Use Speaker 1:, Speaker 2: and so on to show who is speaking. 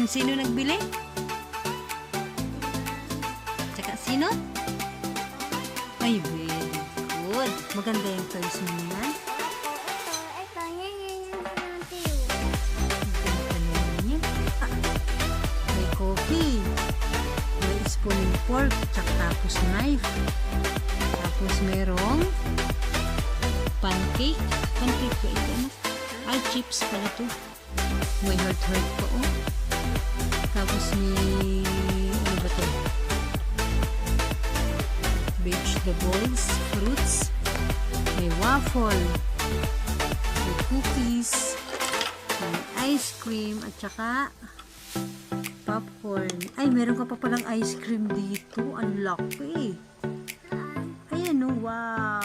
Speaker 1: Sino nagbili? Tsaka sino? Ay, very good. Maganda yung toys mo yan. May coffee. May spoon and fork. Tsaka tapos knife. Tapos merong pancake. Pancake ba ito? Ano? Ay, chips pala to. May heart pa oh. Tapos may ano ba to? Vegetables, fruits, may waffle, may cookies, may ice cream, at saka popcorn. Ay, meron ka pa palang ice cream dito. Ang laki. Ayan oh, wow.